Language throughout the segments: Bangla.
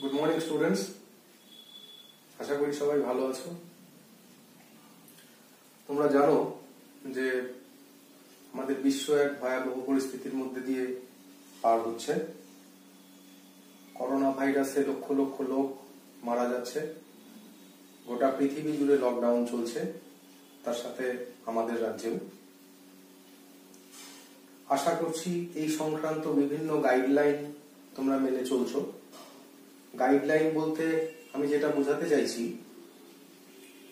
গুড মর্নিং স্টুডেন্টস, আশা করি সবাই ভালো আছো। তোমরা জানো যে আমাদের বিশ্ব এক ভয়াবহ পরিস্থিতির মধ্যে দিয়ে পার হচ্ছে। করোনা ভাইরাসে লক্ষ লক্ষ লোক মারা যাচ্ছে, গোটা পৃথিবী জুড়ে লকডাউন চলছে, তার সাথে আমাদের রাজ্যেও। আশা করছি এই সংক্রান্ত বিভিন্ন গাইডলাইন তোমরা মেনে চলছো। গাইডলাইন বলতে আমি যেটা বোঝাতে চাইছি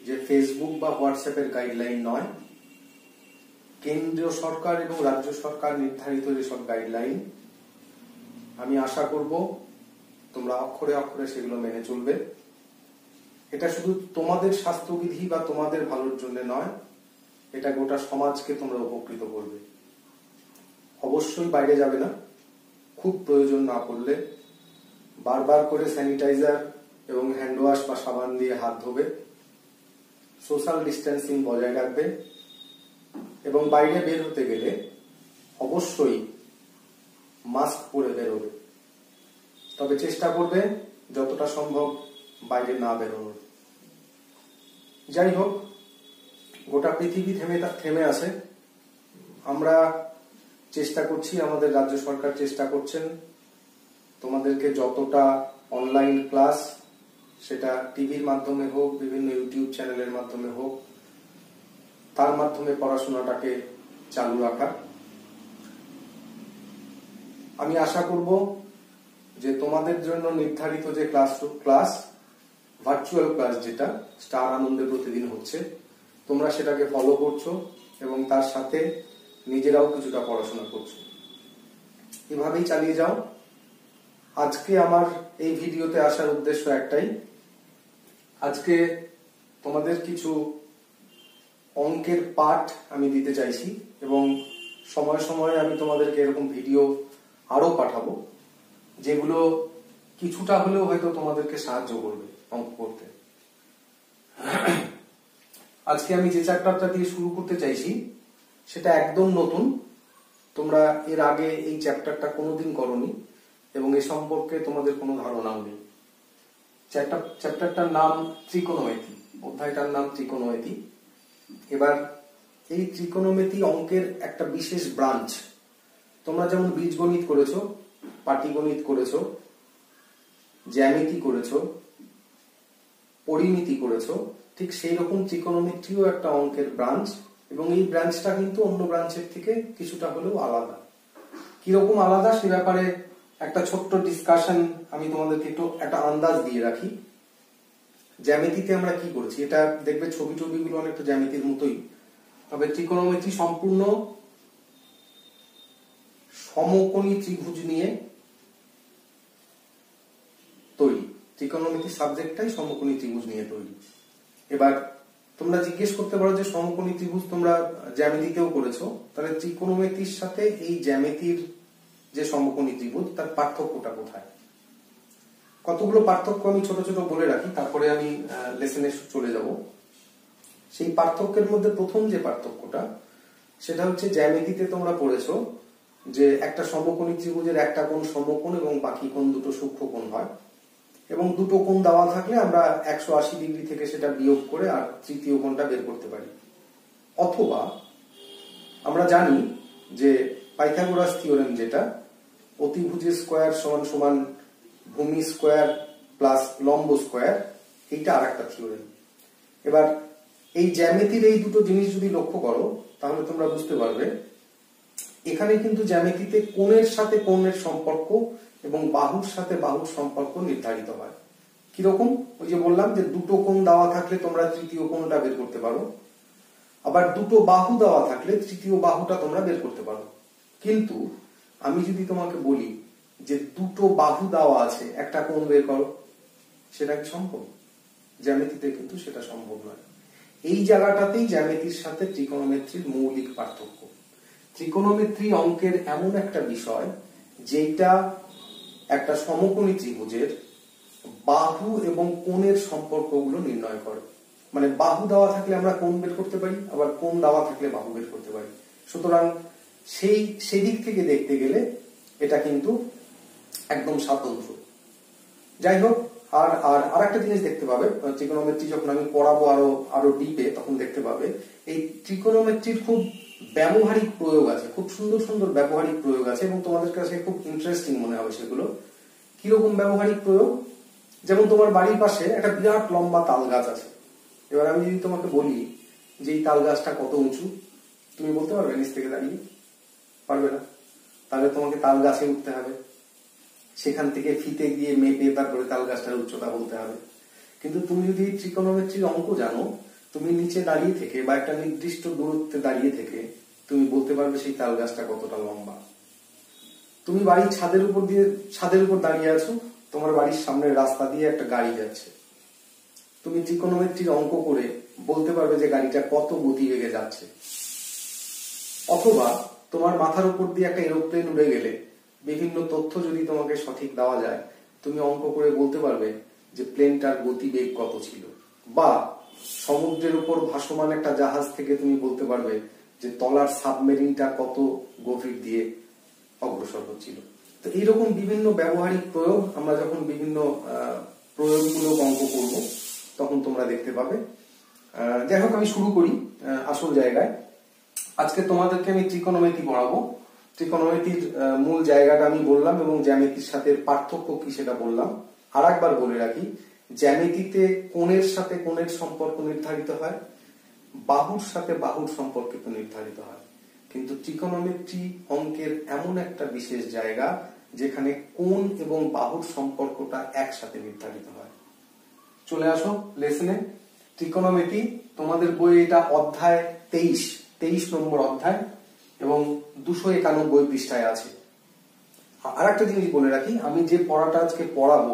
যে ফেসবুক বা হোয়াটসঅ্যাপের গাইডলাইন নয়, কেন্দ্রীয় সরকার এবং রাজ্য সরকার নির্ধারিত যেসব গাইডলাইন, আমি আশা করব তোমরা অক্ষরে অক্ষরে সেগুলো মেনে চলবে। এটা শুধু তোমাদের স্বাস্থ্যবিধি বা তোমাদের ভালোর জন্য নয়, এটা গোটা সমাজকে তোমরা উপকৃত করবে। অবশ্যই বাইরে যাবে না, খুব প্রয়োজন না পড়লে বারবার করে স্যানিটাইজার এবং হ্যান্ড ওয়াশ বা সাবান দিয়ে হাত ধোবে, সোশ্যাল ডিস্টেন্সিং বজায় রাখবে এবং বাইরে বের হতে গেলে অবশ্যই মাস্ক পরে বেরোবে। তবে চেষ্টা করবে যতটা সম্ভব বাইরে না বেরোনোর। যাই হোক, গোটা পৃথিবী থেমে আছে। আমরা চেষ্টা করছি, আমাদের রাজ্য সরকার চেষ্টা করছেন তোমাদেরকে যতটা অনলাইন ক্লাস, সেটা টিভির মাধ্যমে হোক, বিভিন্ন ইউটিউব চ্যানেলের মাধ্যমে হোক, তার মাধ্যমে পড়াশোনাটাকে চালু রাখা। আমি আশা করব যে তোমাদের জন্য নির্ধারিত যে ক্লাস ভার্চুয়াল ক্লাস, যেটা স্টার আনন্দে প্রতিদিন হচ্ছে, তোমরা সেটাকে ফলো করছো এবং তার সাথে নিজেরাও কিছুটা পড়াশোনা করছো। এভাবেই চালিয়ে যাও। আজকে আমার এই ভিডিওতে আসার উদ্দেশ্য একটাই, আজকে তোমাদের কিছু অঙ্কের পাঠ আমি দিতে চাইছি এবং সময় সময় আমি তোমাদেরকে এরকম ভিডিও আরো পাঠাবো, যেগুলো কিছুটা হলেও হয়তো তোমাদেরকে সাহায্য করবে অঙ্ক করতে। আজকে আমি যে চ্যাপ্টারটা দিয়ে শুরু করতে চাইছি সেটা একদম নতুন, তোমরা এর আগে এই চ্যাপ্টারটা কোনোদিন করোনি এবং এ সম্পর্কে তোমাদের কোনো ধারণাও নেই। চ্যাপ্টারটার নাম ত্রিকোণমিতি, অধ্যায়টার নাম ত্রিকোণমিতি। এবার এই ত্রিকোণমিতি অঙ্কের একটা বিশেষ ব্রাঞ্চ। তোমরা যেমন বীজগণিত করেছো, পাটিগণিত করেছো, জ্যামিতি করেছো, পরিমিতি করেছো, ঠিক সেই রকম ত্রিকোণমিতিও একটা অঙ্কের ব্রাঞ্চ এবং এই ব্রাঞ্চটা কিন্তু অন্য ব্রাঞ্চের থেকে কিছুটা হলেও আলাদা। কিরকম আলাদা সে ব্যাপারে একটা ছোট্ট ডিসকাশন আমি তোমাদেরকে একটু একটা আন্দাজ দিয়ে রাখি। জ্যামিতিতে আমরা কি করছি, এটা দেখবে ছবিগুলো অনেকটা জ্যামিতির মতোই, তবে ত্রিকোণমিতি সম্পূর্ণ সমকোণী ত্রিভুজ নিয়ে তৈরি। ত্রিকোণমিতি সাবজেক্টটাই সমকোণী ত্রিভুজ নিয়ে তৈরি। এবার তোমরা জিজ্ঞেস করতে পারো যে সমকোণী ত্রিভুজ তোমরা জ্যামিতিতেও করেছো, তাহলে ত্রিকোণমিতির সাথে এই জ্যামিতির যে সমকোণী ত্রিভুজ, তার পার্থক্যটা কোথায়? কতগুলো পার্থক্য আমি ছোট ছোট বলে রাখি, তারপরে আমি লেসনে চলে যাব। সেই পার্থক্যের মধ্যে প্রথম যে পার্থক্যটা, সেটা হচ্ছে জ্যামিতিতে তোমরা পড়েছো যে একটা সমকোণী ত্রিভুজের একটা কোণ সমকোণ এবং বাকি কোণ দুটো সূক্ষ্ম কোণ হয়, এবং দুটো কোণ দেওয়া থাকলে আমরা 180 ডিগ্রি থেকে সেটা বিয়োগ করে আর তৃতীয় কোণটা বের করতে পারি। অথবা আমরা জানি যে পাইথাগোরাস থিওরেম, যেটা অতিভুজের স্কয়ার সমান সমান ভূমি স্কয়ার প্লাস লম্ব স্কয়ার, এইটা আর একটা থিওরেম। এবার এই জ্যামিতির এই দুটো জিনিস যদি লক্ষ্য করো তাহলে তোমরা বুঝতে পারবে এখানে কিন্তু জ্যামিতিতে কোণের সাথে কোণের সম্পর্ক এবং বাহুর সাথে বাহুর সম্পর্ক নির্ধারিত হয়। কিরকম? ওই যে বললাম যে দুটো কোণ দেওয়া থাকলে তোমরা তৃতীয় কোণটা বের করতে পারো, আবার দুটো বাহু দেওয়া থাকলে তৃতীয় বাহুটা তোমরা বের করতে পারো। কিন্তু আমি যদি তোমাকে বলি যে দুটো বাহু দেওয়া আছে, একটা কোণ বের করো, সেটা কি সম্ভব? জ্যামিতিতে কিন্তু সেটা সম্ভব নয়। এই জায়গাটাতেই জ্যামিতির সাথে ত্রিকোণমিতির মৌলিক পার্থক্য। ত্রিকোণমিতি অঙ্কের এমন একটা বিষয় যেটা একটা সমকোণী ত্রিভুজের বাহু এবং কোণের সম্পর্কগুলো নির্ণয় করে। মানে বাহু দেওয়া থাকলে আমরা কোণ বের করতে পারি, আবার কোণ দেওয়া থাকলে বাহু বের করতে পারি। সুতরাং সেদিক থেকে দেখতে গেলে এটা কিন্তু একদম স্বতন্ত্র। যাই হোক, আর আর আরেকটা জিনিস দেখতে পাবে ট্রিকোনোমেট্রি যখন আমি পড়াবো আরো ডিপে, তখন দেখতে পাবে এই ট্রিকোনোমেট্রির খুব ব্যবহারিক প্রয়োগ আছে, খুব সুন্দর সুন্দর ব্যবহারিক প্রয়োগ আছে এবং তোমাদের কাছে খুব ইন্টারেস্টিং মনে হবে সেগুলো। কিরকম ব্যবহারিক প্রয়োগ? যেমন তোমার বাড়ির পাশে একটা বিরাট লম্বা তাল গাছ আছে। এবার আমি যদি তোমাকে বলি যে এই তাল গাছটা কত উঁচু, তুমি বলতে পারবে নিচ থেকে দাঁড়িয়ে? পারবে না। তাহলে তোমাকে তাল গাছে উঠতে হবে, সেখান থেকে ফিতে গিয়ে মেপে তারপরে তাল গাছটার উচ্চতা বলতে হবে। কিন্তু তুমি যদি ট্রিকোনোমেট্রির অঙ্ক জানো, তুমি নিচে দাঁড়িয়ে থেকে বা একটা নির্দিষ্ট দূরত্বে দাঁড়িয়ে থেকে তুমি বলতে পারবে সেই তাল গাছটা কতটা লম্বা। তুমি বাড়ির ছাদের উপর দাঁড়িয়ে আছো, তোমার বাড়ির সামনের রাস্তা দিয়ে একটা গাড়ি যাচ্ছে, তুমি ট্রিকোনোমেট্রির অঙ্ক করে বলতে পারবে যে গাড়িটা কত গতিবেগে যাচ্ছে। অথবা তোমার মাথার উপর দিয়ে একটা এরোপ্লেন উড়ে গেলে বিভিন্ন তথ্য যদি তোমাকে সঠিক দেওয়া যায়, তুমি অঙ্ক করে বলতে পারবে যে প্লেনটার গতিবেগ কত ছিল। বা সমুদ্রের উপর ভাসমান একটা জাহাজ থেকে তুমি বলতে পারবে যে তলার সাবমেরিনটা কত গভীর দিয়ে অগ্রসর হচ্ছিল। তো এইরকম বিভিন্ন ব্যবহারিক প্রয়োগ আমরা যখন বিভিন্ন প্রয়োগমূলক অঙ্ক করব তখন তোমরা দেখতে পাবে। যাই হোক, আমি শুরু করি আসল জায়গায়। আজকে তোমাদেরকে আমি ট্রিকোনোমেট্রি পড়াবো। ট্রিকোনোমেট্রির মূল জায়গাটা আমি বললাম এবং জ্যামিতির সাথে পার্থক্য কি সেটা বললাম। আর একবার বলে রাখি, জ্যামিতিতে কোণের সাথে কোণের সম্পর্ক নির্ধারিত হয়, বাহুর সাথে বাহুর সম্পর্কিত নির্ধারিত হয়। কিন্তু ট্রিকোনোমেট্রি অঙ্কের এমন একটা বিশেষ জায়গা যেখানে কোণ এবং বাহুর সম্পর্কটা একসাথে নির্ধারিত হয়। চলে আসো লেসনে। ট্রিকোনোমেট্রি তোমাদের বইয়ে এটা অধ্যায় 23 নম্বর অধ্যায় এবং 291 পৃষ্ঠায় আছে। আর একটা জিনিস বলে রাখি, আমি যে পড়াটা আজকে পড়াবো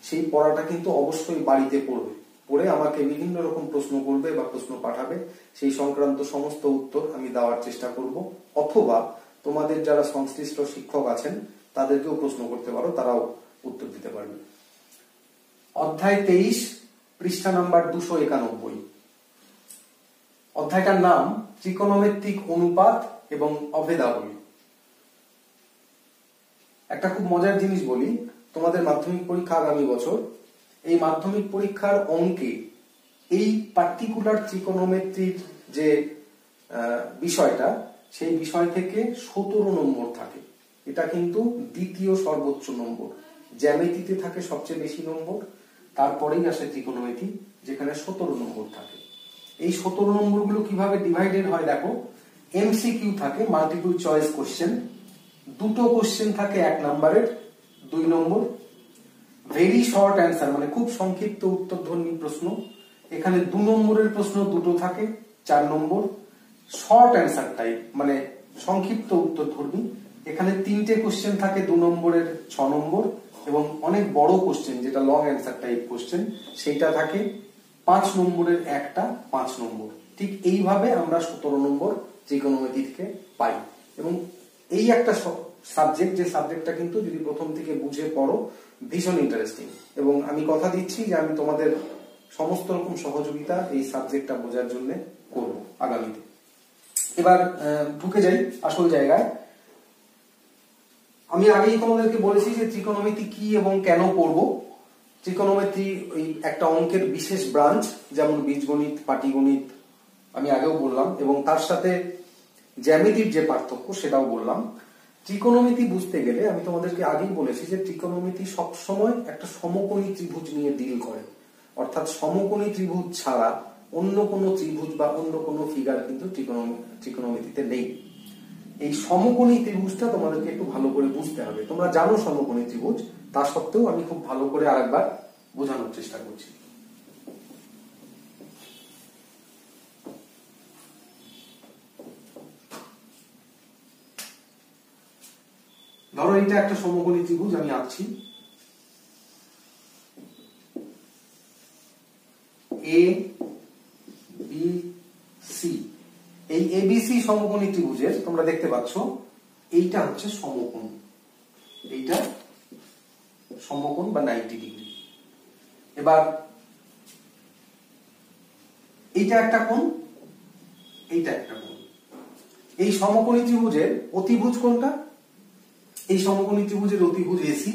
সেই পড়াটা কিন্তু অবশ্যই বাড়িতে পড়বে, পড়ে আমাকে বিভিন্ন রকম প্রশ্ন করবে বা প্রশ্ন পাঠাবে, সেই সংক্রান্ত সমস্ত উত্তর আমি দেওয়ার চেষ্টা করব। অথবা তোমাদের যারা সংশ্লিষ্ট শিক্ষক আছেন তাদেরকেও প্রশ্ন করতে পারো, তারাও উত্তর দিতে পারবে। অধ্যায় 23 পৃষ্ঠা নাম্বার 291। অধ্যায়টার নাম ত্রিকোণমিতিক অনুপাত এবং অভেদাবলী। একটা খুব মজার জিনিস বলি, তোমাদের মাধ্যমিক পরীক্ষা আগামী বছর, এই মাধ্যমিক পরীক্ষার অঙ্কে এই পার্টিকুলার ত্রিকোণমিতির যে বিষয়টা, সেই বিষয় থেকে 17 নম্বর থাকে। এটা কিন্তু দ্বিতীয় সর্বোচ্চ নম্বর। জ্যামিতিতে থাকে সবচেয়ে বেশি নম্বর, তারপরেই আসে ত্রিকোণমিতি যেখানে 17 নম্বর থাকে। এই 17 নম্বরগুলো কিভাবে ডিভাইডেড হয় দেখো। এমসিকিউ থাকে, মাল্টিপল চয়েস কোশ্চেন, দুটো কোশ্চেন থাকে 1 নম্বরের 2 নম্বর। ভেরি শর্ট অ্যান্সার মানে খুব সংক্ষিপ্ত উত্তরধর্মী প্রশ্ন, এখানে 2 নম্বরের প্রশ্ন দুটো থাকে 4 নম্বর। শর্ট অ্যান্সার টাইপ মানে সংক্ষিপ্ত উত্তরধর্মী, এখানে 3টে কোশ্চেন থাকে 2 নম্বরের 6 নম্বর। এবং অনেক বড় কোশ্চেন যেটা লং অ্যান্সার টাইপ কোশ্চেন, সেইটা থাকে 5 নম্বরের একটা 5 নম্বর। ঠিক এইভাবে আমরা 17 নম্বর ত্রিকোণমিতি থেকে পাই। এবং এই একটা সাবজেক্ট, যে সাবজেক্টটা কিন্তু যদি প্রথম থেকে বুঝে পড়ো ভীষণ ইন্টারেস্টিং। এবং আমি কথা দিচ্ছি যে আমি তোমাদের সমস্ত রকম সহযোগিতা এই সাবজেক্টটা বোঝার জন্য করব আগামীতে। এবার ঢুকে যাই আসল জায়গায়। আমি আগেই তোমাদেরকে বলেছি যে ত্রিকোণমিতি কি এবং কেন পড়ব। ত্রিকোণমিতি ওই একটা অঙ্কের বিশেষ ব্রাঞ্চ, যেমন বীজগণিত, পাটিগণিত আমি আগেও বললাম, এবং তার সাথে জ্যামিতির যে পার্থক্য সেটাও বললাম। ত্রিকোণমিতি বুঝতে গেলে আমি তোমাদেরকে আগেই বলেছি যে ত্রিকোণমিতি সবসময় একটা সমকোণী ত্রিভুজ নিয়ে ডিল করে, অর্থাৎ সমকোণী ত্রিভুজ ছাড়া অন্য কোনো ত্রিভুজ বা অন্য কোনো ফিগার কিন্তু ত্রিকোণমিতিতে নেই। এই সমকোণী ত্রিভুজটা তোমাদেরকে একটু ভালো করে বুঝতে হবে। তোমরা জানো সমকোণী ত্রিভুজ, তা সত্ত্বেও আমি খুব ভালো করে আরেকবার বোঝানোর চেষ্টা করছি। ধরো এটা একটা সমকোণী ত্রিভুজ আমি আঁকছি, এ বি সি। এই এবিসি সমকোণী ত্রিভুজের তোমরা দেখতে পাচ্ছ এইটা হচ্ছে সমকোণ, এইটা সমকোণ বা 90 ডিগ্রি। এবার এইটা একটা কোণ, এইটা একটা কোণ। এই সমকোণী ত্রিভুজের অতিভুজ কোনটা? এই সমকোণী ত্রিভুজের অতিভুজ এসি।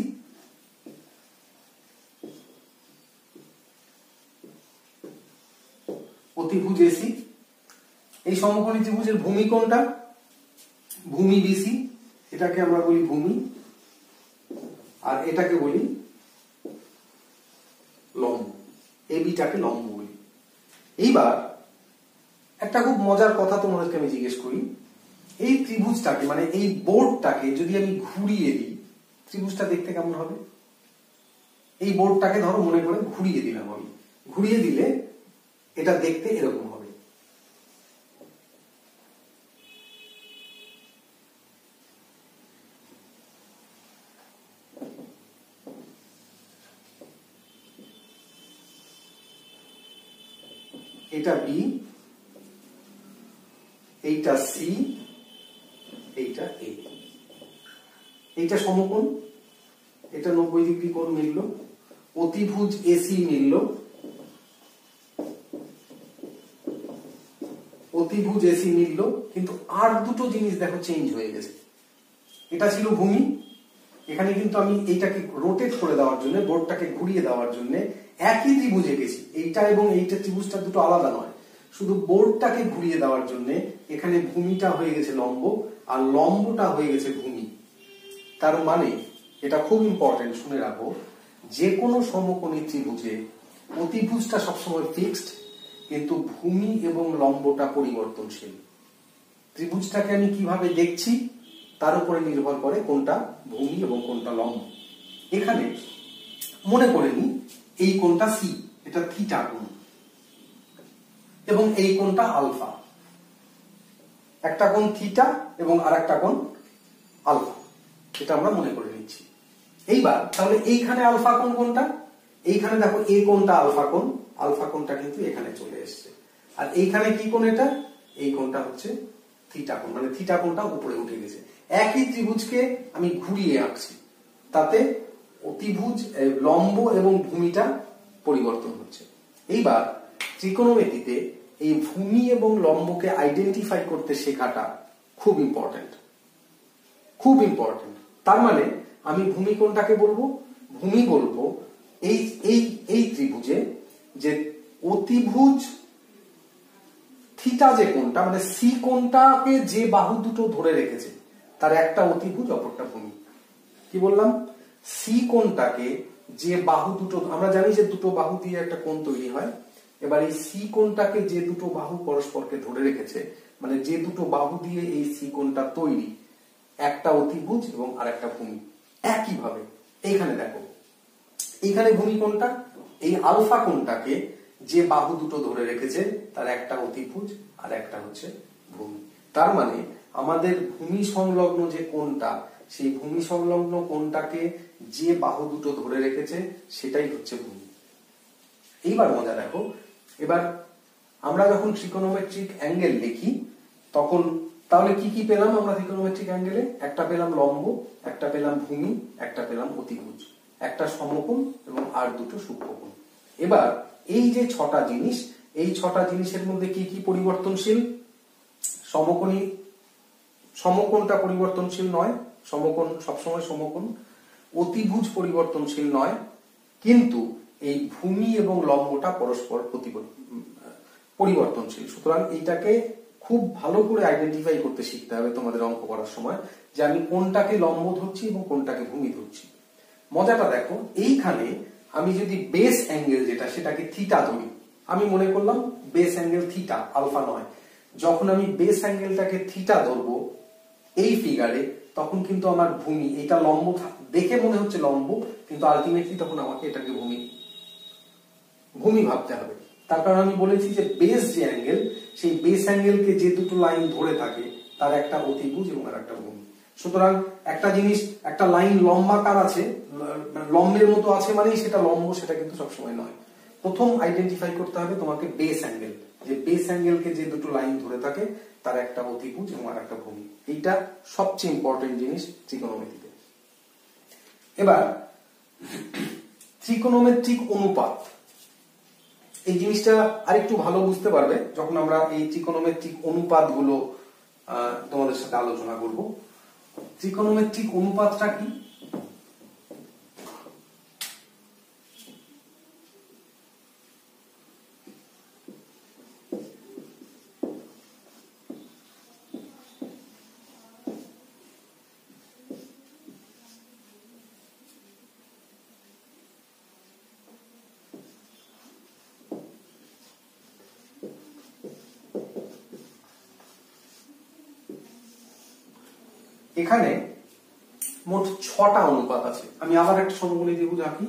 অতিভুজ এসি। এই সমকোণী ত্রিভুজের ভূমি কোনটা? ভূমি বিসি, এটাকে আমরা বলি ভূমি, আর এটাকে বলি লম্ব, এবিটাকে লম্ব বলি। এইবার একটা খুব মজার কথা তোমাদেরকে আমি জিজ্ঞেস করি, এই ত্রিভুজটাকে মানে এই বোর্ডটাকে যদি আমি ঘুরিয়ে দিই, ত্রিভুজটা দেখতে কেমন হবে? এই বোর্ডটাকে ধরো মনে করে ঘুরিয়ে দিলাম আমি, ঘুরিয়ে দিলে এটা দেখতে এরকম হবে। এটা বি, এইটা সি, এইটা এ। এইটা সমকোণ, এটা 90 ডিগ্রি কোণ মিলল, অতিভুজ এসি মিলল, অতিভুজ এসি মিলল, কিন্তু আর দুটো জিনিস দেখো চেঞ্জ হয়ে গেছে। এটা ছিল ভূমি, এখানে কিন্তু আমি এইটাকে রোটেট করে দেওয়ার জন্য, বোর্ডটাকে ঘুরিয়ে দেওয়ার জন্য একই ত্রিভুজ এঁকেছি। এইটা এবং এইটা ত্রিভুজটা দুটো আলাদা নয়, শুধু বোর্ডটাকে ঘুরিয়ে দেওয়ার জন্য এখানে ভূমিটা হয়ে গেছে লম্ব আর লম্বটা হয়ে গেছে ভূমি। তার মানে এটা খুব ইম্পর্টেন্ট, শুনে রাখো, যে কোনো সমকোণী ত্রিভুজে অতিভুজটা সবসময় ফিক্সড, কিন্তু ভূমি এবং লম্বটা পরিবর্তনশীল। ত্রিভুজটাকে আমি কিভাবে দেখছি তার উপরে নির্ভর করে কোনটা ভূমি এবং কোনটা লম্ব। এখানে মনে করে নি এই কোণটা সি, এটা থিটা কোণ, এবং এই কোণটা আলফা। একটা কোণ থিটা এবং আর একটা কোণ আলফা, এটা আমরা মনে করে নিচ্ছি। এইবার তাহলে এইখানে আলফা কোণ কোনটা? এইখানে দেখো এই কোণটা আলফা কোণ, আলফা কোণটা কিন্তু এখানে চলে এসছে। আর এইখানে কি কোণ? এটা এই কোণটা হচ্ছে থিটা কোণ, মানে থিটা কোণটা উপরে উঠে গেছে। একই ত্রিভুজকে আমি ঘুরিয়ে আঁকছি, তাতে অতিভুজ লম্ব এবং ভূমিটা পরিবর্তন হচ্ছে। এইবার ত্রিকোণমিতিতে এই ভূমি এবং লম্বকে আইডেন্টিফাই করতে শেখাটা খুব ইম্পর্টেন্ট, খুব ইম্পর্টেন্ট। তার মানে আমি ভূমি কোণটাকে বলবো, ভূমি বলবো এই এই এই ত্রিভুজে যে অতিভুজ থিটা যে কোণটা, মানে সি কোণটাকে যে বাহু দুটো ধরে রেখেছে তার একটা অতিভুজ অপরটা ভূমি। কি বললাম? সি কোণটাকে যে বাহু দুটো, আমরা জানি যে দুটো বাহু দিয়ে একটা কোণ তৈরি হয়। এবার এই সি কোণটাকে যে দুটো বাহু পরস্পরকে ধরে রেখেছে, মানে যে দুটো বাহু দিয়ে এই সি কোণটা তৈরি, একটা অতিভুজ এবং আর একটা ভূমি। একইভাবে এইখানে দেখো, এইখানে ভূমি কোণটা, এই আলফা কোণটাকে যে বাহু দুটো ধরে রেখেছে তার একটা অতিভুজ আর একটা হচ্ছে ভূমি। তার মানে আমাদের ভূমি সংলগ্ন যে কোণটা, সেই ভূমি সংলগ্ন কোণটাকে যে বাহু দুটো ধরে রেখেছে সেটাই হচ্ছে ভূমি। এইবার মজা দেখো, এবার আমরা যখন ট্রিগোনোমেট্রিক অ্যাঙ্গেল লিখি তখন তাহলে কি কি পেলাম আমরা ট্রিগোনোমেট্রিক অ্যাঙ্গেলে? একটা পেলাম লম্ব, একটা পেলাম ভূমি, একটা পেলাম অতিভুজ, একটা সমকোণ এবং আর দুটো সূক্ষ্মকোণ। এবার এই যে ছটা জিনিস, এই ছটা জিনিসের মধ্যে কি কি পরিবর্তনশীল? সমকোণী, সমকোণটা পরিবর্তনশীল নয়, সমকোণ সবসময় সমকোণ। অতিভুজ পরিবর্তনশীল নয়, কিন্তু এই ভূমি এবং লম্বটা পরস্পর পরিবর্তনশীল। সুতরাং এইটাকে খুব ভালো করে আইডেন্টিফাই করতে শিখতে হবে তোমাদের অঙ্ক করার সময়, যে আমি কোনটাকে লম্ব ধরছি এবং কোনটাকে ভূমি ধরছি। মজাটা দেখো, এইখানে আমি যদি বেস অ্যাঙ্গেল যেটা সেটাকে থিটা ধরি, আমি মনে করলাম বেস অ্যাঙ্গেল থিটা, আলফা নয়। যখন আমি বেস অ্যাঙ্গেলটাকে থিটা ধরবো এই ফিগারে, তখন কিন্তু আমার ভূমি, এটা লম্ব দেখে মনে হচ্ছে লম্ব, কিন্তু আলটিমেটলি তখন আমাকে এটাকে ভূমি ভাবতে হবে। তার কারণ আমি বলেছি যে বেস যে অ্যাঙ্গেল, সেই বেস অ্যাঙ্গেলকে যে দুটো লাইন ধরে থাকে তার একটা অতিভুজ এবং আর একটা ভূমি। সুতরাং একটা জিনিস, একটা লাইন লম্বাকার আছে, লম্বের মতো আছে মানেই সেটা লম্ব, সেটা কিন্তু সবসময় নয়। প্রথম আইডেন্টিফাই করতে হবে তোমাকে বেস অ্যাঙ্গেল, যে বেস অ্যাঙ্গেলকে যে দুটো লাইন ধরে থাকে তার একটা অতিভুজ এবং আর একটা ভূমি। এইটা সবচেয়ে ইম্পর্টেন্ট জিনিস ত্রিকোণমিতিতে। এবার ত্রিকোণমিতিক অনুপাত, এই জিনিসটা আরেকটু ভালো বুঝতে পারবে যখন আমরা এই ত্রিকোণমিতিক অনুপাত গুলো তোমাদের সাথে আলোচনা করব। ত্রিকোণমিতিক অনুপাতটা কি? এখানে মোট 6টা অনুপাত আছে। আমি আবার একটা সমকোণী ত্রিভুজ আঁকি।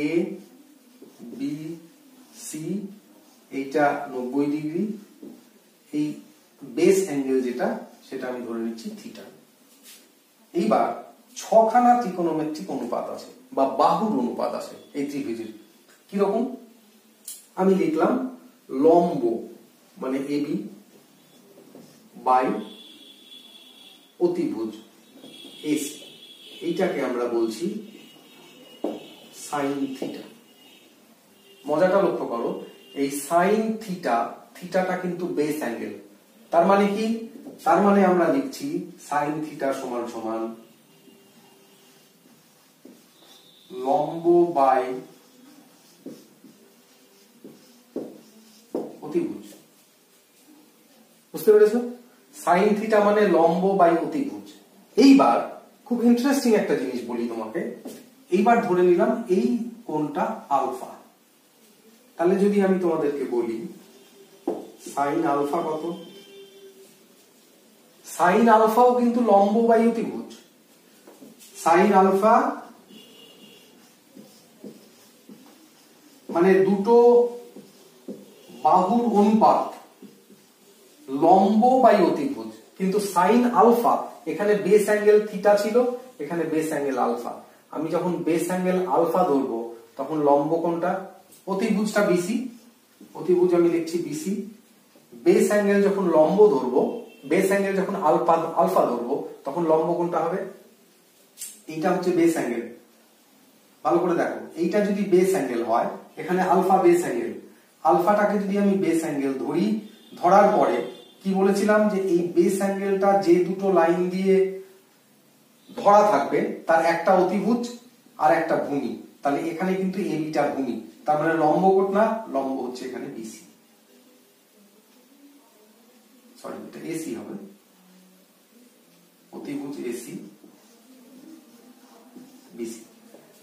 এ বি সি, এইটা 90 ডিগ্রি, এই বেস অ্যাঙ্গেল যেটা সেটা আমি ধরে নিচ্ছি থিটা। এইবার 6খানা ত্রিকোণমিতিক অনুপাত আছে বা বাহুর অনুপাত আছে এই ত্রিভুজের। কিরকম? আমি লিখলাম লম্ব মানে এবি বাই অতিভুজ এসি, এইটাকে আমরা বলছি সাইন থিটা। মজাটা লক্ষ্য করো, এই সাইন থিটা, থিটাটা কিন্তু বেস অ্যাঙ্গেল। তার মানে কি? তার মানে আমরা লিখছি সাইন থিটা সমান সমান লম্ব বাই অতিভুজ। বুঝতে পেরেছো? সাইন থিটা মানে লম্ব বাই অতিভুজ। এইবার খুব ইন্টারেস্টিং একটা জিনিস বলি তোমাকে। এইবার ধরে নিলাম এই কোণটা আলফা। তাহলে যদি আমি তোমাদেরকে বলি সাইন আলফা কত? সাইন আলফাও কিন্তু লম্ব বাই অতিভুজ। সাইন আলফা মানে দুটো বাহুর অনুপাত লম্ব বাই অতিভুজ। কিন্তু সাইন আলফা, এখানে বেস অ্যাঙ্গেল থিটা ছিল, এখানে বেস অ্যাঙ্গেল আলফা। আমি যখন বেস অ্যাঙ্গেল আলফা ধরবো তখন লম্ব কোনটা? অতিভুজটা বিসি, অতিভুজ আমি লিখছি বিসি। বেস অ্যাঙ্গেল যখন লম্ব ধরবো, বেস অ্যাঙ্গেল যখন আলফা ধরবো তখন লম্ব কোনটা হবে? এইটা হচ্ছে বেস অ্যাঙ্গেল। ভালো করে দেখো, এইটা যদি বেস অ্যাঙ্গেল হয়, এখানে আলফা বেস অ্যাঙ্গেল, আলফাটাকে যদি আমি বেস অ্যাঙ্গেল ধরি, ধরার পরে কি বলেছিলাম যে এই বেস অ্যাঙ্গেলটা যে দুটো লাইন দিয়ে ধরা থাকবে তার একটা অতিভুজ আর একটা ভূমি। তাহলে এখানে কিন্তু এবিটা ভূমি, তার মানে লম্ব কোণ না, লম্ব হচ্ছে এখানে বিসি। সরি, এটা এসি হবে, অতিভুজ এসি বিসি।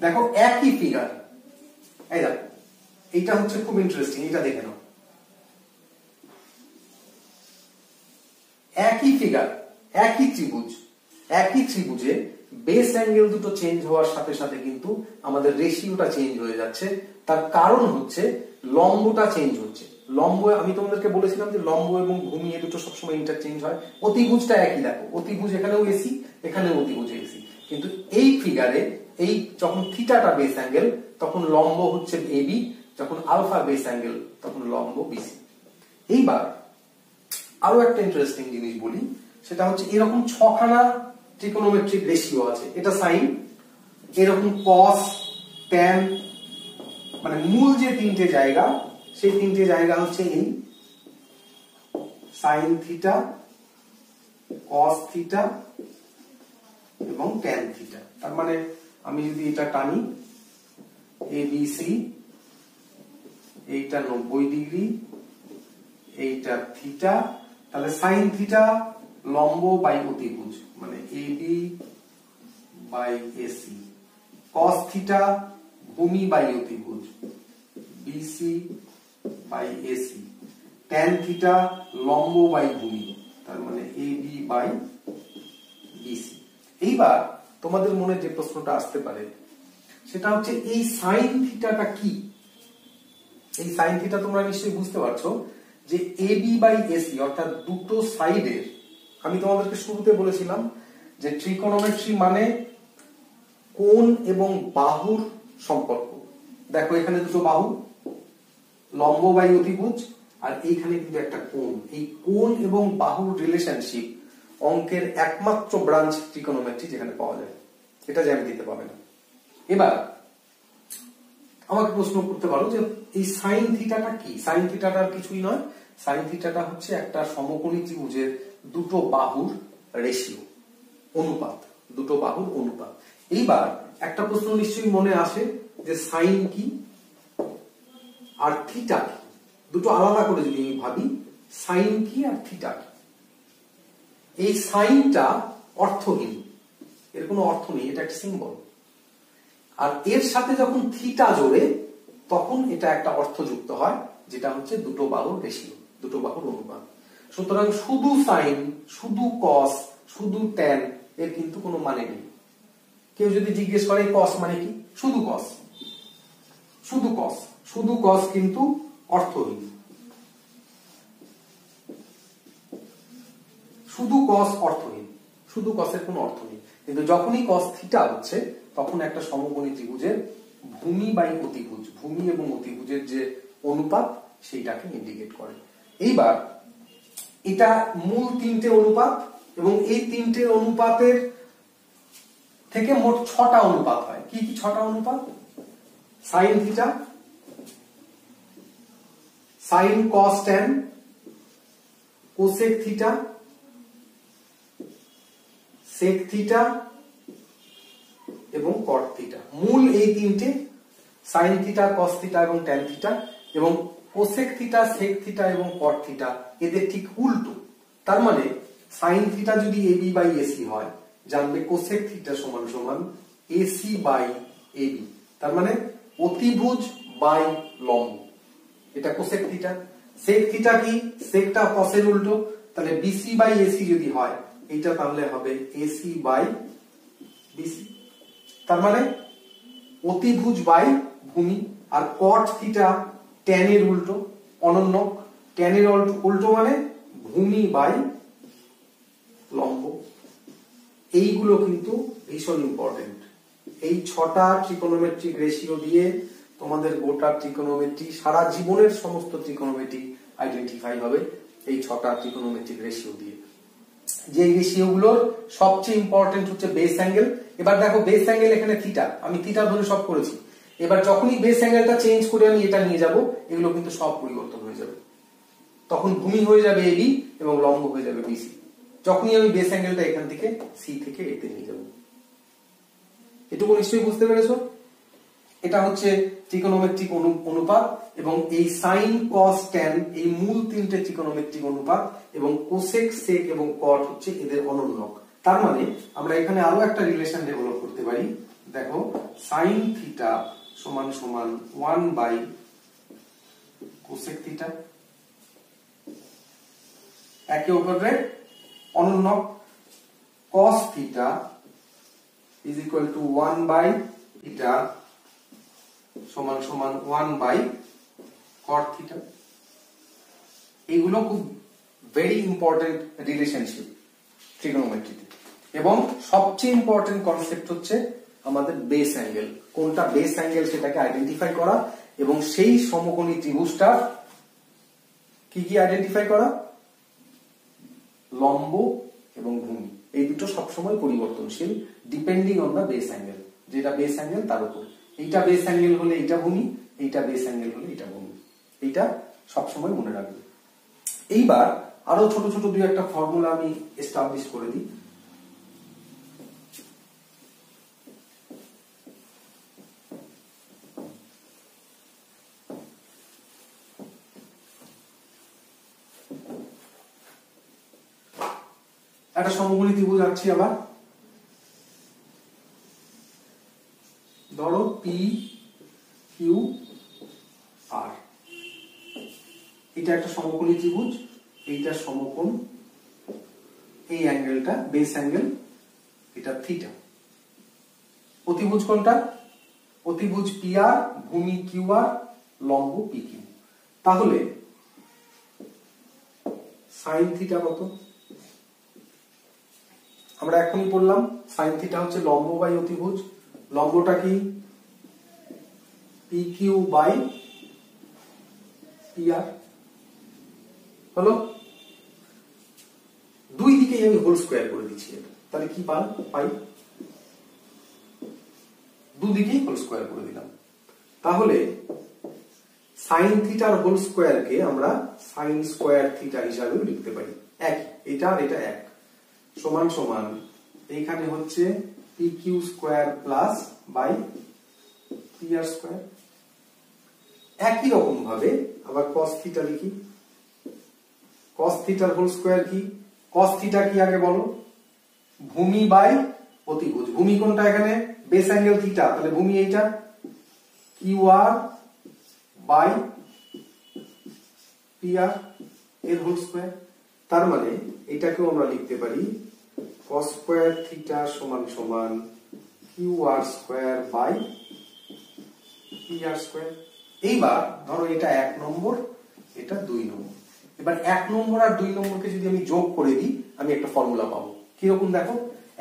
দেখো একই ফিগার, এই দেখো এইটা হচ্ছে খুব ইন্টারেস্টিং, এটা দেখে নাও। একই ফিগার, একই ত্রিভুজ, একই ত্রিভুজে বেস অ্যাঙ্গেল দুটো চেঞ্জ হওয়ার সাথে সাথে কিন্তু আমাদের রেশিওটা চেঞ্জ হয়ে যাচ্ছে। তার কারণ হচ্ছে লম্বটা চেঞ্জ হচ্ছে। লম্ব, আমি তোমাদেরকে বলেছিলাম যে লম্ব এবং ভূমি এ দুটো সবসময় ইন্টারচেঞ্জ হয়। অতিভুজটা একই, দেখো অতিভুজ এখানেও এসি, এখানেও অতিভুজ এসি। কিন্তু এই ফিগারে এই যখন থিটাটা বেস অ্যাঙ্গেল তখন লম্ব হচ্ছে এবি, যখন আলফা বেস অ্যাঙ্গেল তখন লম্ব বিসি। এইবার আরো একটা ইন্টারেস্টিং জিনিস বলি, সেটা হচ্ছে এরকম 6খানা ট্রিকোনোমেট্রিক রেশিও আছে। এটা সাইন, এরকম কস, ট্যান, মানে মূল যে তিনটে জায়গা সেই তিনটে জায়গা হচ্ছে এই সাইন থিটা, কস থিটা এবং ট্যান থিটা। তার মানে আমি যদি এটা টানি এ বি সি, এইটা 90 ডিগ্রি, এইটা থিটা, তাহলে সাইন থিটা লম্ব বাই অতিভুজ মানে AB by AC, cos theta ভূমি বাই অতিভুজ BC by AC, tan theta লম্ব বাই ভূমি, তার মানে এবি বাই বিসি। এইবার তোমাদের মনে যে প্রশ্নটা আসতে পারে সেটা হচ্ছে এই সাইন থিটাটা কি? এই সাইন থিটা তোমরা নিশ্চয়ই বুঝতে পারছো যে এবি বাই এসি অর্থাৎ দুটো সাইডের, আমি তোমাদেরকে শুরুতে বলেছিলাম যে ট্রিকোনোমেট্রি মানে কোণ এবং বাহুর সম্পর্ক। দেখো এখানে দুটো বাহু, লম্ব বাই অতিভুজ, আর এইখানে কিন্তু একটা কোণ। এই কোণ এবং বাহুর রিলেশনশিপ অঙ্কের একমাত্র ব্রাঞ্চ ট্রিকোনোমেট্রি যেখানে পাওয়া যায়, এটা জ্যামিতিতে পাবে না। এবার আমাকে প্রশ্ন করতে পারো যে এই সাইন থিটাটা কি? সাইন থিটাটা কিছুই নয়, সাইন থিটাটা হচ্ছে একটা সমকোণী ত্রিভুজের দুটো বাহুর রেশিও, অনুপাত, দুটো বাহুর অনুপাত। এইবার একটা প্রশ্ন নিশ্চয়ই মনে আসে যে সাইন কি আর থিটা কি, দুটো আলাদা করে যদি আমি ভাবি সাইন কি আর থিটা কি। এই সাইনটা অর্থহীন, এর কোনো অর্থ নেই, এটা একটা সিম্বল। আর এর সাথে যখন থিটা জোড়ে তখন এটা একটা অর্থ যুক্ত হয়, যেটা হচ্ছে দুটো বাহুর রেশিও, দুটো বাহুর অনুপাত। সুতরাং শুধু সাইন, শুধু কস, শুধু ট্যান এর কিন্তু কোনো মানে নেই। কেউ যদি জিজ্ঞেস করে কস মানে কি, শুধু কস, শুধু কস, শুধু কস কিন্তু অর্থহীন, শুধু কস অর্থহীন, শুধু কসের কোনো অর্থ নেই। কিন্তু যখনই কস থিটা হচ্ছে তখন একটা সমকোণী ত্রিভুজের ভূমি বাই অতিভুজ, ভূমি এবং অতিভুজের যে অনুপাত সেইটাকে ইন্ডিকেট করে। এইবার এটা মূল তিনটে অনুপাত এবং এই তিনটে অনুপাতের থেকে মোট 6টা অনুপাত হয়। কি কি 6টা অনুপাত? Sine theta, sine cos tan, cosec theta, sec theta এবং কট থিটা। মূল এই তিনটে সাইন থিটা, কস থিটা এবং ট্যান থিটা, এবং কোসেক থিটা, সেক থিটা এবং কট থিটা এদের ঠিক উল্টো। তার মানে সাইন থিটা যদি এবি বাই এসি হয়, জানবে কোসেক থিটা সমান সমান এসি বাই এবি, তার মানে অতিভুজ বাই লম্ব, এটা কোসেক থিটা। সেক থিটা কি? সেকটা কসের উল্টো, তাহলে বিসি বাই এসি যদি হয় এটা তাহলে হবে এসি বাই বিসি, তার মানে অতিভুজ বাই ভূমি। আর কট থিটা ট্যানের উল্টো, অনন্যক, ট্যানের উল্টো মানে ভূমি বাই লম্ব। এইগুলো কিন্তু ভীষণ ইম্পর্টেন্ট। এই 6টা ট্রিকোনোমেট্রিক রেশিও দিয়ে তোমাদের গোটা ট্রিকোনোমেট্রি, সারা জীবনের সমস্ত ট্রিকোনোমেট্রি আইডেন্টিফাই হবে এই 6টা ট্রিকোনোমেট্রিক রেশিও দিয়ে। যে রেশিও গুলোর সবচেয়ে ইম্পর্টেন্ট হচ্ছে বেস অ্যাঙ্গেল। এবার দেখো বেস অ্যাঙ্গেল এখানে থিটা, আমি থিটা ধরে সব করেছি। এবার যখনই বেস অ্যাঙ্গেলটা চেঞ্জ করে আমি এটা নিয়ে যাব, এগুলো কিন্তু সব পরিবর্তন হয়ে যাবে। তখন ভূমি হয়ে যাবে এবি এবং লম্ব হয়ে যাবে বিসি, যখনই আমি বেস অ্যাঙ্গেলটা এখান থেকে সি থেকে এতে নিয়ে যাব। এটুকু নিশ্চয়ই বুঝতে পেরেছো? এটা হচ্ছে ট্রিকোনোমেট্রিক অনুপাত, এবং এই সাইন কস ট্যান এই মূল তিনটে ট্রিকোনোমেট্রিক অনুপাত, এবং কোসেক সেক এবং কট হচ্ছে এদের অনন্যক। তার মানে আমরা এখানে আরো একটা রিলেশন ডেভেলপ করতে পারি। দেখো সাইন থিটা সমান সমান 1 বাই কোসেক থিটা, একে অপরের অনন্যক। Cos theta is equal to 1 by theta সমান সমান 1 বাই কট থিটা। এইগুলো খুব ভেরি ইম্পর্টেন্ট রিলেশনশিপ ট্রিগোনোমেট্রিতে। এবং সবচেয়ে ইম্পর্টেন্ট কনসেপ্ট হচ্ছে আমাদের বেস অ্যাঙ্গেল, কোনটা বেস অ্যাঙ্গেল সেটাকে আইডেন্টিফাই করা, এবং সেই সমকোণী ত্রিভুজটা কি কি আইডেন্টিফাই করা? লম্ব এবং ভূমি, এই দুটো সবসময় পরিবর্তনশীল depending on the base angle. যেটা বেস অ্যাঙ্গেল তার উপর, এইটা বেস অ্যাঙ্গেল হলে এইটা ভূমি, এইটা বেস অ্যাঙ্গেল হলে এইটা ভূমি, এইটা সবসময় মনে রাখবে। এইবার আরো ছোট ছোট দুই একটা ফর্মুলা আমি এস্টাবলিশ করে দিই। একটা সমকোণী ত্রিভুজ আঁকছি আবার। ধরো পি কিউ আর, এটা একটা সমকোণী ত্রিভুজ, এইটা সমকোণ, এই অ্যাঙ্গেলটা বেস অ্যাঙ্গেল, এটা থিটা। অতিভুজ কোনটা? অতিভুজ পি আর, ভূমি কিউ আর, লম্ব পি কিউ। তাহলে সাইন থিটা কত? আমরা এখনই বললাম সাইন থিটা হচ্ছে লম্ব বাই অতিভুজ। লম্বটা কি? পি কিউ বাই পি আর। হলো? দুই দিকেই আমি হোল স্কোয়ার করে দিচ্ছি, তাহলে কি পাই? দুদিকেই হোল স্কোয়ার করে দিলাম। তাহলে সাইন থিটার হোল স্কোয়ারকে আমরা সাইন স্কোয়ার থিটা হিসাবেও লিখতে পারি। এক, এটা আর এটা এক, সমান সমান এইখানে হচ্ছে P Q square plus by P R square. একই রকম ভাবে আবার কস থিটা লিখি। কস থিটার হোল স্কোয়ার কি? কস থিটা কি আগে বলো? ভূমি বাই অতিভুজ। ভূমি কোনটা এখানে? বেস অ্যাঙ্গেল থিটা, তাহলে ভূমি এইটা, কিউ আর বাই পি আর এর হোল স্কোয়ার। তার মানে এটাকেও আমরা লিখতে পারি cos স্কয়ার থিটা সমান সমান qr square by pr square. এইবার ধরো এটা 1 নম্বর, এটা 2 নম্বর। এবার 1 নম্বর আর 2 নম্বরকে যদি আমি যোগ করে দিই আমি একটা ফর্মুলা পাবো। কি রকম দেখো,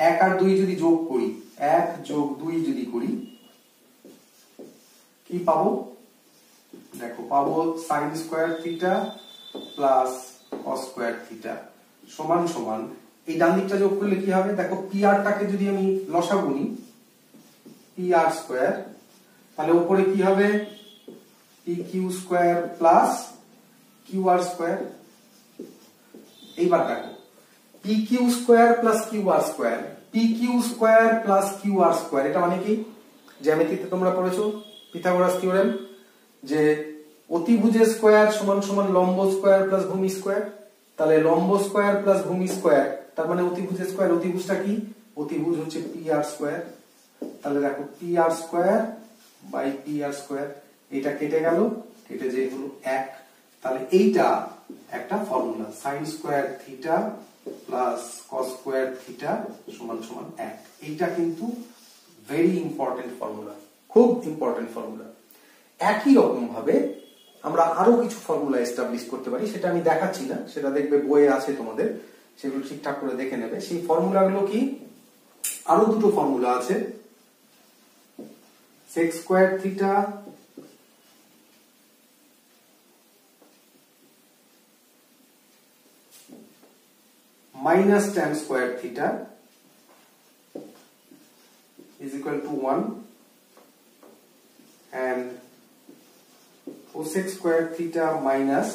1 আর 2 যদি যোগ করি, 1 যোগ 2 যদি করি কি পাবো? দেখো পাবো sin square theta plus cos square theta সমান সমান, এই ডান দিকটা যোগ করলে কি হবে দেখো, pr টাকে যদি আমি লসাগু নিই pr স্কয়ার, তাহলে উপরে কি হবে pq square plus qr square. এইবার দেখো pq square plus qr square, pq square plus qr square, এটা মানে কি? জ্যামিতিতে তোমরা পড়েছো পিথাগোরাস থিওরেম, যে অতিভুজের স্কয়ার সমান সমান লম্ব স্কয়ার প্লাস ভূমি স্কয়ার। তাহলে লম্ব স্কয়ার প্লাস ভূমি স্কয়ার তার মানে অতিভুজের স্কয়ার। অতিভুজটা কি? অতিভুজ হচ্ছে pr স্কয়ার। তাহলে দেখো pr square by pr square, এটা কেটে গেল, কেটে যে হলো 1। তাহলে এইটা একটা formula, sin square theta plus cos square theta সমান সমান 1। এইটা কিন্তু ভেরি ইম্পর্টেন্ট ফর্মুলা, খুব ইম্পর্টেন্ট ফর্মুলা। একই রকম ভাবে আমরা আরো কিছু ফর্মুলা এস্টাবলিশ করতে পারি, সেটা আমি দেখাচ্ছি না, সেটা দেখবে বইয়ে আছে তোমাদের, সেগুলো ঠিকঠাক করে দেখে নেবে। সেই ফর্মুলাগুলো কি? আরো দুটো ফর্মুলা আছে, sec square theta minus tan square theta is equal to 1 and cosec square theta minus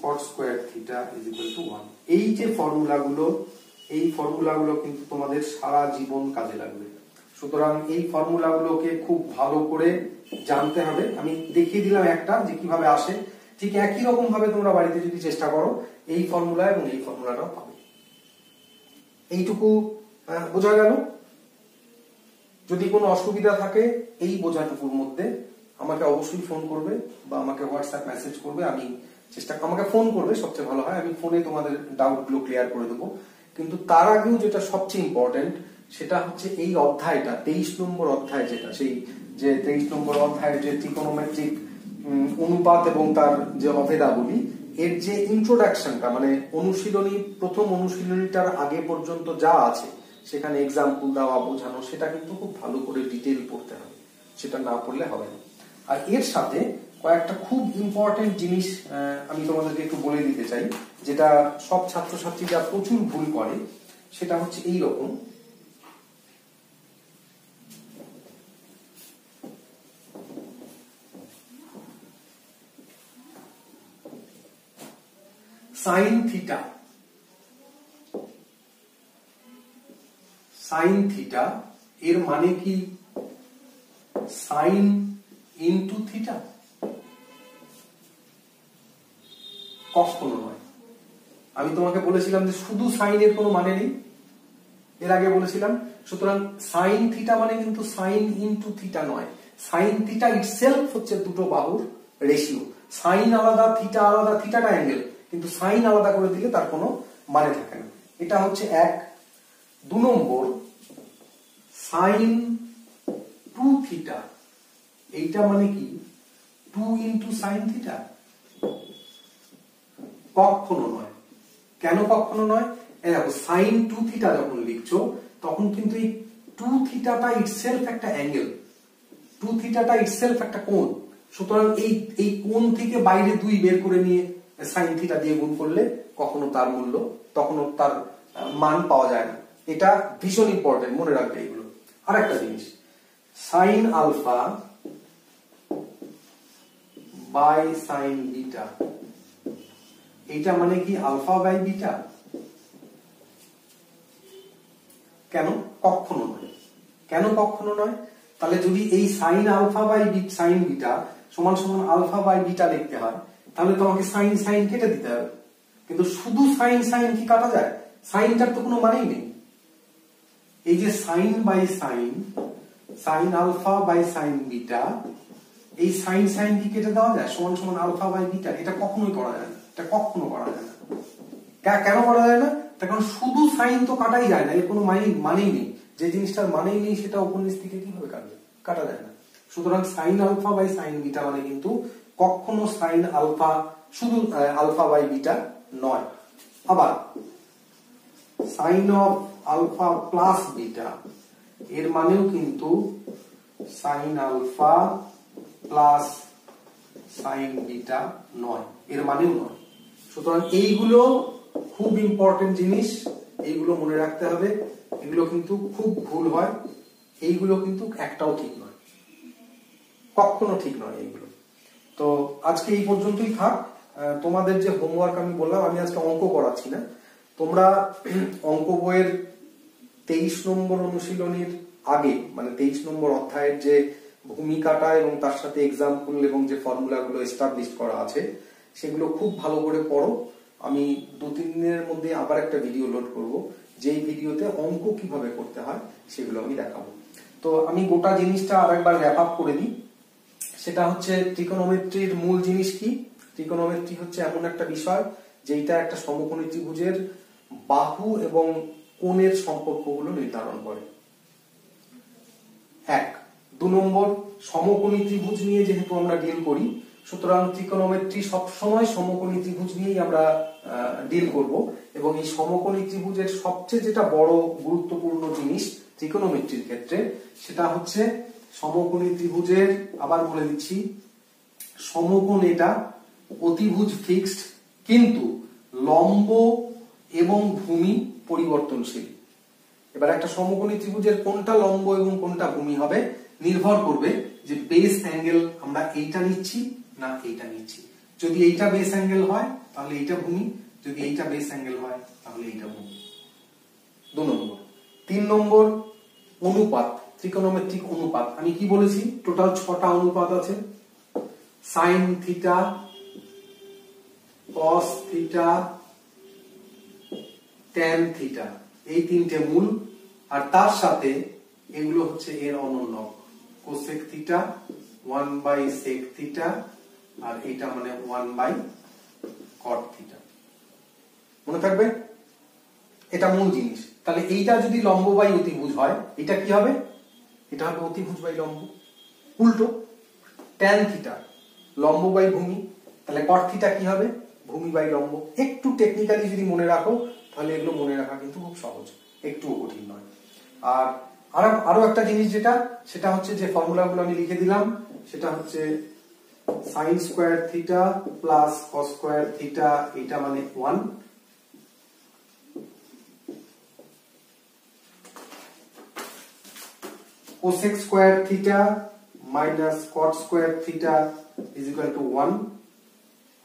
cot square theta is equal to 1। এই যে ফর্মুলাগুলো, এই ফর্মুলাগুলো কিন্তু তোমাদের সারা জীবন কাজে লাগবে। সুতরাং এই ফর্মুলাগুলোকে খুব ভালো করে জানতে হবে। আমি দেখিয়ে দিলাম একটা যে কিভাবে আসে, ঠিক একই রকম ভাবে তোমরা বাড়িতে যদি চেষ্টা করো এই ফর্মুলা এবং এই ফর্মুলাটাও পাবে। এইটুকু বোঝা গেল? যদি কোনো অসুবিধা থাকে এই বোঝাটুকুর মধ্যে আমাকে অবশ্যই ফোন করবে বা আমাকে হোয়াটসঅ্যাপ মেসেজ করবে, আমি আমাকে ফোন করবে, সবচেয়ে ভালো হয়, আমি ফোনে তোমাদের ডাউটগুলো ক্লিয়ার করে দেবো। কিন্তু তার আগেও যেটা সবচেয়ে ইম্পর্টেন্ট সেটা হচ্ছে এই অধ্যায়টা, 23 নম্বর অধ্যায়, যেটা সেই যে 23 নম্বর অধ্যায়ের যে ত্রিকোণমিতিক অনুপাত এবং তার যে অভেদাবলী, এর যে ইন্ট্রোডাকশনটা মানে অনুশীলনী, প্রথম অনুশীলনীটার আগে পর্যন্ত যা আছে সেখানে এক্সাম্পল দেওয়া, বোঝানো, সেটা কিন্তু খুব ভালো করে ডিটেইল পড়তে হবে, সেটা না পড়লে হবে না। আর এর সাথে কয়েকটা খুব ইম্পর্টেন্ট জিনিস আমি তোমাদেরকে একটু বলে দিতে চাই, যেটা সব ছাত্রছাত্রীরা প্রচুর ভুল করে। সেটা হচ্ছে এই রকম, সাইন থিটা, সাইন থিটা এর মানে কি সাইন ইনটু থিটা? কখনো নয়। আমি তোমাকে বলেছিলাম যে শুধু সাইনের কোনো মানে নেই, এর আগে বলেছিলাম। সুতরাং সাইন থিটা মানে কিন্তু সাইন ইনটু থিটা নয়। সাইন থিটা ইটসেলফ হচ্ছে দুটো বাহুর রেশিও। সাইন আলাদা, থিটা আলাদা, থিটাটা অ্যাঙ্গেল, কিন্তু সাইন আলাদা করে দিলে তার কোনো মানে থাকে না। এটা হচ্ছে 1। 2 নম্বর, সাইন 2 থিটা, এইটা মানে কি 2 ইন্টু সাইন থিটা? কখনো নয়। কেন কখনো নয়? দেখো সাইন 2 থিটা যখন লিখছো তখন কিন্তু এই 2 থিটাটা ইটসেলফ একটা অ্যাঙ্গেল, 2 থিটাটা ইটসেলফ একটা কোণ। সুতরাং এই কোণ থেকে বাইরে 2 বের করে নিয়ে সাইন থিটা দিয়ে গুণ করলে কখনো তার মূল্য, তখনও তার মান পাওয়া যায় না। এটা ভীষণ ইম্পর্টেন্ট, মনে রাখবে এগুলো। আর একটা জিনিস, sine alpha by sine beta, এইটা মানে কি আলফা বাই বিটা? কেন কখনো নয়? কেন কখনো নয়? তাহলে যদি এই sine alpha by sine beta সমান সমান আলফা বাই বিটা লিখতে হয়, তাহলে তোমাকে সাইন সাইন কেটে দিতে হবে। কিন্তু শুধু সাইন সাইন কি কাটা যায়? সাইনটার তো কোনো মানেই নেই। এই যে sine by sine, sine alpha by sine beta, এই সাইন সাইন কি কেটে দেওয়া যায়? সমান সমান আলফা বাই বিটা, এটা কখনোই করা যায় না, এটা কখনো করা যায় না। কেন করা যায় না? তার কারণ শুধু সাইন তো কাটাই যায় না, এর কোনো মানেই নেই। যে জিনিসটার মানেই নেই সেটা উপর নিচ থেকে কিভাবে কাটবে? কাটা যায় না। সুতরাং sine alpha by sine beta মানে কিন্তু কখনো সাইন আলফা শুধু আলফা বাই বিটা নয়। আবার sine of alpha plus beta এর মানেও কিন্তু sine alpha plus sine beta নয়, এর মানেও নয়। সুতরাং এইগুলো খুব ইম্পর্টেন্ট জিনিস, এইগুলো মনে রাখতে হবে। এগুলো কিন্তু খুব ভুল হয়, এইগুলো কিন্তু একটাও ঠিক নয়, কখনো ঠিক নয় এইগুলো। তো আজকে এই পর্যন্তই থাক। তোমাদের যে হোমওয়ার্ক আমি বললাম, আমি আজকে অঙ্ক করাচ্ছি না, তোমরা অঙ্ক বইয়ের 23 নম্বর অনুশীলনীর আগে মানে 23 নম্বর অধ্যায়ের যে ভূমিকাটা এবং তার সাথে এক্সাম্পল এবং যে ফর্মুলাগুলো এস্টাবলিশ করা আছে সেগুলো খুব ভালো করে পড়ো। আমি 2-3 দিনের মধ্যে আবার একটা ভিডিও লোড করব, যেই ভিডিওতে অঙ্ক কিভাবে করতে হয় সেগুলো আমি দেখাবো। তো আমি গোটা জিনিসটা আরেকবার র্যাপ আপ করে দিই। সেটা হচ্ছে ত্রিকোণমিতির মূল জিনিস কি? ত্রিকোণমিতি হচ্ছে এমন একটা বিষয় যেটা একটা সমকোণী ত্রিভুজের বাহু এবং কোণের সম্পর্কগুলো নির্ধারণ করে। 1। 2 নম্বর, সমকোণী ত্রিভুজ নিয়ে যেহেতু আমরা ডিল করি, সুতরাং ত্রিকোণমিতি সবসময় সমকোণী ত্রিভুজ নিয়েই আমরা ডিল করব। এবং এই সমকোণী ত্রিভুজের সবচেয়ে যেটা বড় গুরুত্বপূর্ণ জিনিস ত্রিকোণমিতির ক্ষেত্রে সেটা হচ্ছে সমকোণী ত্রিভুজের, আবার বলে দিচ্ছি, সমকোণ এটা অতিভুজ ফিক্সড, কিন্তু লম্ব এবং ভূমি পরিবর্তনশীল। এবার একটা সমকোণী ত্রিভুজের কোনটা লম্ব এবং কোনটা ভূমি হবে নির্ভর করবে যে বেস অ্যাঙ্গেল আমরা এইটা নিচ্ছি না এইটা নিচ্ছি। যদি এইটা বেস অ্যাঙ্গেল হয় তাহলে এইটা ভূমি, যদি এইটা বেস অ্যাঙ্গেল হয় তাহলে এইটা ভূমি। 2 নম্বর। 3 নম্বর, অনুপাত, ত্রিকোণমিতিক অনুপাত। আমি কি বলেছি? টোটাল 6টা অনুপাত আছে। Sign theta, cos theta, tan theta, এই 3টে মূল। আর তার সাথে এগুলো হচ্ছে এর অনন্য, কোসেক থিটা, 1/sec থিটা, আর এটা মানে 1/cot থিটা। মনে থাকবে? এটা মূল জিনিস। তাহলে এইটা যদি লম্ব বাই অতিভুজ হয়, এটা কি হবে? এটা হবে অতিভুজ বাই লম্ব। উল্টো ট্যান থিটা লম্ব বাই ভূমি, তাহলে কট থিটা কি হবে? ভূমি বাই লম্ব। একটু টেকনিক্যালি যদি মনে রাখো তাহলে এগুলো মনে রাখা কিন্তু খুব সহজ, একটুও কঠিন নয়। আর আরো একটা জিনিস যেটা, সেটা হচ্ছে যে ফর্মুলাগুলো আমি লিখে দিলাম, সেটা হচ্ছে sine square theta plus cos square theta, এটা মানে 1, cosec square theta minus cot square theta is equal to 1,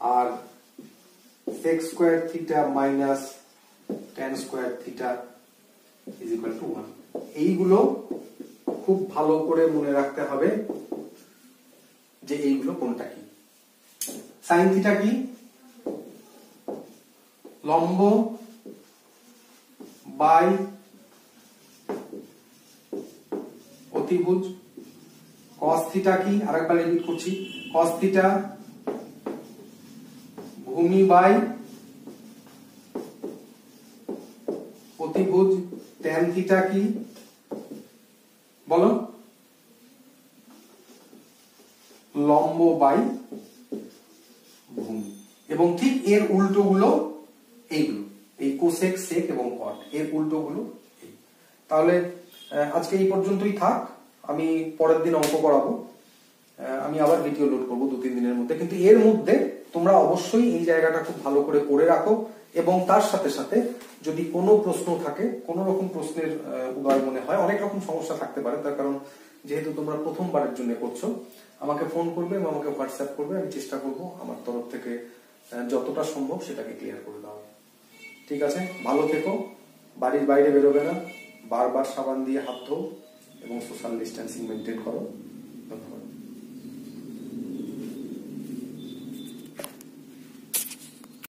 আর sec square theta minus tan square theta is equal to 1। এইগুলো খুব ভালো করে মনে রাখতে হবে যে এইগুলো কোনটা কি। সাইন থিটা কি? লম্ব বাই অতিভুজ। কস থিটা কি? আরেকবার রিপিট করছি, কস থিটা ভূমি বাই অতিভুজ। ট্যান থিটা কি বলো? লম্ব বাই ভূমি। এবং ঠিক এর উল্টো গুলো এইগুলো, এই কোসেক, সেক এবং কট, এর উল্টো গুলো। তাহলে আজকে এই পর্যন্তই থাক। আমি পরের দিন অঙ্ক করাবো, আমি আবার ভিডিও লোড করবো 2-3 দিনের মধ্যে। কিন্তু এর মধ্যে তোমরা অবশ্যই এই জায়গাটা খুব ভালো করে পড়ে রাখো, এবং তার সাথে সাথে যদি কোনো প্রশ্ন থাকে, কোনো রকম প্রশ্নের উদয় মনে হয়, অনেক রকম সমস্যা থাকতে পারে, তার কারণ যেহেতু তোমরা প্রথমবারের জন্য করছো, আমাকে ফোন করবে বা আমাকে হোয়াটসঅ্যাপ করবে, আমি চেষ্টা করব আমার তরফ থেকে যতটা সম্ভব সেটাকে ক্লিয়ার করে দেওয়া। ঠিক আছে? ভালো থেকো, বাড়ির বাইরে বেরোবে না, বারবার সাবান দিয়ে হাত ধো এবং সোশ্যাল ডিস্টেন্সিং মেনটেন করো। ধন্যবাদ।